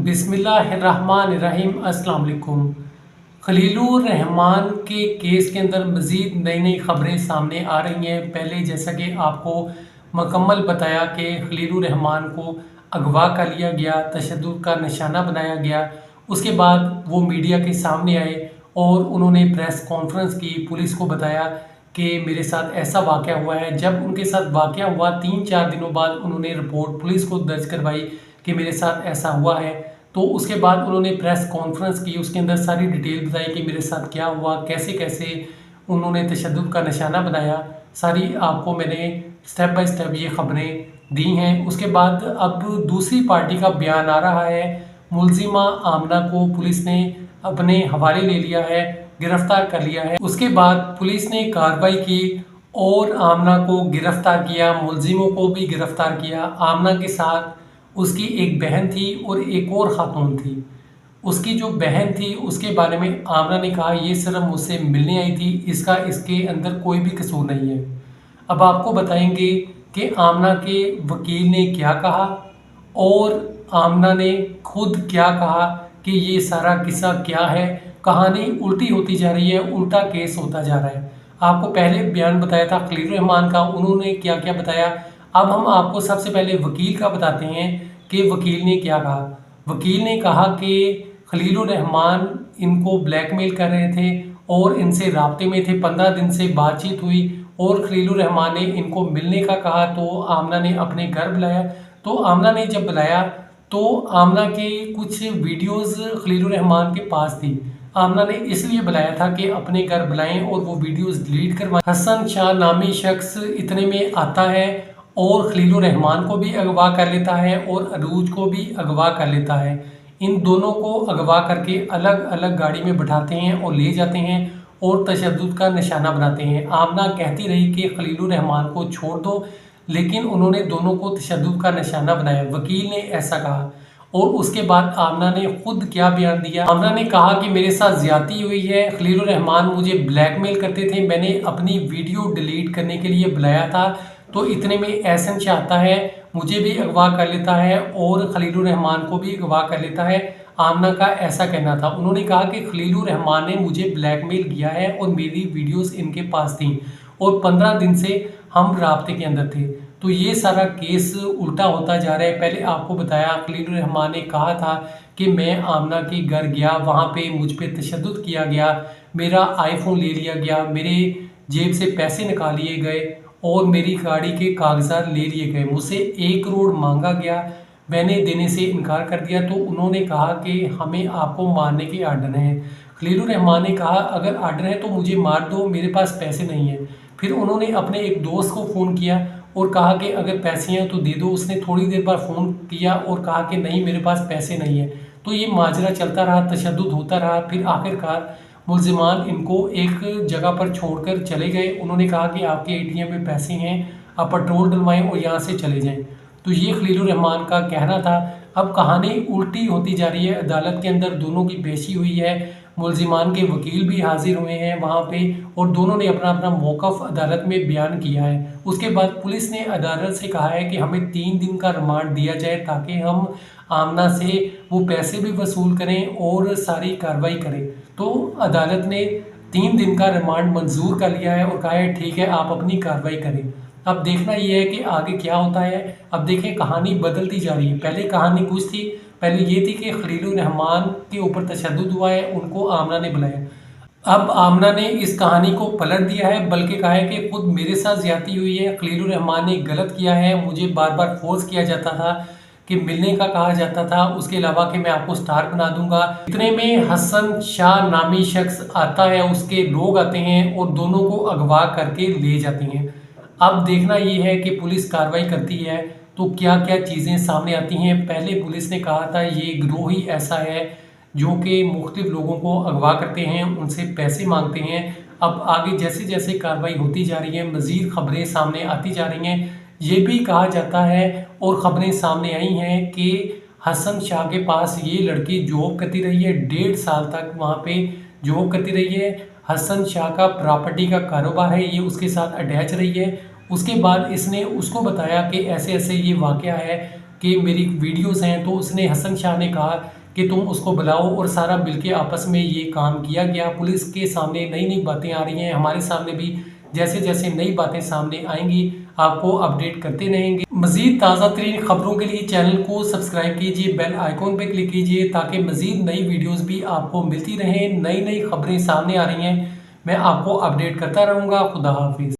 बिस्मिल्लाहिर्रहमानिर्रहीम। अस्सलाम वालेकुम। खलीलुर रहमान के केस के अंदर मज़ीद नई नई ख़बरें सामने आ रही हैं। पहले जैसा कि आपको मुकम्मल बताया कि खलीलुर रहमान को अगवा कर लिया गया, तशद्दुद का निशाना बनाया गया। उसके बाद वो मीडिया के सामने आए और उन्होंने प्रेस कॉन्फ्रेंस की, पुलिस को बताया कि मेरे साथ ऐसा वाक़या हुआ है। जब उनके साथ वाक़या हुआ 3-4 दिनों बाद उन्होंने रिपोर्ट पुलिस को दर्ज करवाई कि मेरे साथ ऐसा हुआ है। तो उसके बाद उन्होंने प्रेस कॉन्फ्रेंस की, उसके अंदर सारी डिटेल बताई कि मेरे साथ क्या हुआ, कैसे कैसे उन्होंने तशद्दुद का निशाना बनाया। सारी आपको मैंने स्टेप बाय स्टेप ये ख़बरें दी हैं। उसके बाद अब दूसरी पार्टी का बयान आ रहा है। मुलजिमा आमना को पुलिस ने अपने हवाले ले लिया है, गिरफ्तार कर लिया है। उसके बाद पुलिस ने कार्रवाई की और आमना को गिरफ्तार किया, मुलजिमों को भी गिरफ्तार किया। आमना के साथ उसकी एक बहन थी और एक और ख़ातून थी। उसकी जो बहन थी उसके बारे में आमना ने कहा ये सिर्फ मुझसे मिलने आई थी, इसका इसके अंदर कोई भी कसूर नहीं है। अब आपको बताएंगे कि आमना के वकील ने क्या कहा और आमना ने खुद क्या कहा कि ये सारा किस्सा क्या है। कहानी उल्टी होती जा रही है, उल्टा केस होता जा रहा है। आपको पहले बयान बताया था खलीलुर रहमान का, उन्होंने क्या क्या बताया। अब हम आपको सबसे पहले वकील का बताते हैं कि वकील ने क्या कहा। वकील ने कहा कि खलीलुर रहमान इनको ब्लैकमेल कर रहे थे और इनसे राब्ते में थे। 15 दिन से बातचीत हुई और खलीलुर रहमान ने इनको मिलने का कहा तो आमना ने अपने घर बुलाया। तो आमना ने जब बुलाया तो आमना के कुछ वीडियोस खलीलुर रहमान के पास थी। आमना ने इसलिए बुलाया था कि अपने घर बुलाएं और वो वीडियोस डिलीट करवाएं। हसन शाह नामी शख्स इतने में आता है और खलीलुर रहमान को भी अगवा कर लेता है और अरूज को भी अगवा कर लेता है। इन दोनों को अगवा करके अलग अलग गाड़ी में बिठाते हैं और ले जाते हैं और तशद्दुद का निशाना बनाते हैं। आमना कहती रही कि खलीलुर रहमान को छोड़ दो, लेकिन उन्होंने दोनों को तशद्दुद का निशाना बनाया। वकील ने ऐसा कहा। और उसके बाद आमना ने खुद क्या बयान दिया। आमना ने कहा कि मेरे साथ ज्यादती हुई है, खलीलुर रहमान मुझे ब्लैकमेल करते थे, मैंने अपनी वीडियो डिलीट करने के लिए बुलाया था तो इतने में एहसन चाहता है मुझे भी अगवा कर लेता है और खलीलुर रहमान को भी अगवा कर लेता है। आमना का ऐसा कहना था। उन्होंने कहा कि खलीलुर रहमान ने मुझे ब्लैकमेल किया है और मेरी वीडियोस इनके पास थी और 15 दिन से हम राब्ते के अंदर थे। तो ये सारा केस उल्टा होता जा रहा है। पहले आपको बताया खलीलुर रहमान ने कहा था कि मैं आमना के घर गया, वहाँ पे मुझ पे तशद्दुद किया गया, मेरा आईफोन ले लिया गया, मेरे जेब से पैसे निकाल लिए गए और मेरी गाड़ी के कागजात ले लिए गए, मुझसे 1 करोड़ मांगा गया, मैंने देने से इनकार कर दिया। तो उन्होंने कहा कि हमें आपको मारने के आर्डर हैं। खलीलुर रहमान ने कहा अगर आर्डर है तो मुझे मार दो, मेरे पास पैसे नहीं हैं। फिर उन्होंने अपने एक दोस्त को फ़ोन किया और कहा कि अगर पैसे हैं तो दे दो। उसने थोड़ी देर बाद फ़ोन किया और कहा कि नहीं मेरे पास पैसे नहीं है। तो ये माजरा चलता रहा, तशद्दुद होता रहा। फिर आखिरकार मुलजिमान इनको एक जगह पर छोड़कर चले गए। उन्होंने कहा कि आपके एटीएम में पैसे हैं, आप पेट्रोल डलवाएं और यहाँ से चले जाएं। तो ये खलीलुर रहमान का कहना था। अब कहानी उल्टी होती जा रही है। अदालत के अंदर दोनों की पेशी हुई है, मुलजिमान के वकील भी हाजिर हुए हैं वहाँ पे और दोनों ने अपना अपना मौक़िफ़ अदालत में बयान किया है। उसके बाद पुलिस ने अदालत से कहा है कि हमें 3 दिन का रिमांड दिया जाए ताकि हम आमना से वो पैसे भी वसूल करें और सारी कार्रवाई करें। तो अदालत ने 3 दिन का रिमांड मंजूर कर लिया है और कहा है ठीक है आप अपनी कार्रवाई करें। अब देखना ये है कि आगे क्या होता है। अब देखें कहानी बदलती जा रही है। पहले कहानी कुछ थी, पहले ये थी कि खलीलुर रहमान के ऊपर तशद्दुद हुआ है, उनको आमना ने बुलाया। अब आमना ने इस कहानी को पलट दिया है, बल्कि कहा है कि खुद मेरे साथ ज्यादती हुई है, खलीलुर रहमान ने गलत किया है, मुझे बार बार फोर्स किया जाता था कि मिलने का कहा जाता था, उसके अलावा कि मैं आपको स्टार बना दूंगा। इतने में हसन शाह नामी शख्स आता है, उसके लोग आते हैं और दोनों को अगवा करके ले जाते हैं। अब देखना ये है कि पुलिस कार्रवाई करती है तो क्या क्या चीज़ें सामने आती हैं। पहले पुलिस ने कहा था ये गिरोह ही ऐसा है जो कि मुख्तलिफ लोगों को अगवा करते हैं, उनसे पैसे मांगते हैं। अब आगे जैसे जैसे कार्रवाई होती जा रही है मज़ीद ख़बरें सामने आती जा रही हैं। ये भी कहा जाता है और ख़बरें सामने आई हैं कि हसन शाह के पास ये लड़की जॉब करती रही है, 1.5 साल तक वहाँ पे जॉब करती रही है। हसन शाह का प्रॉपर्टी का कारोबार है, ये उसके साथ अटैच रही है। उसके बाद इसने उसको बताया कि ऐसे ऐसे ये वाक़या है कि मेरी वीडियोस हैं। तो उसने हसन शाह ने कहा कि तुम उसको बुलाओ और सारा मिल के आपस में ये काम किया गया। पुलिस के सामने नई-नई बातें आ रही हैं, हमारे सामने भी जैसे-जैसे नई बातें सामने आएँगी, आपको अपडेट करते रहेंगे। मज़ीद ताज़ा तरीन खबरों के लिए चैनल को सब्सक्राइब कीजिए, बेल आइकॉन पे क्लिक कीजिए ताकि मज़ीद नई वीडियोज़ भी आपको मिलती रहें। नई-नई खबरें सामने आ रही हैं, मैं आपको अपडेट करता रहूँगा। खुदा हाफ़िज़।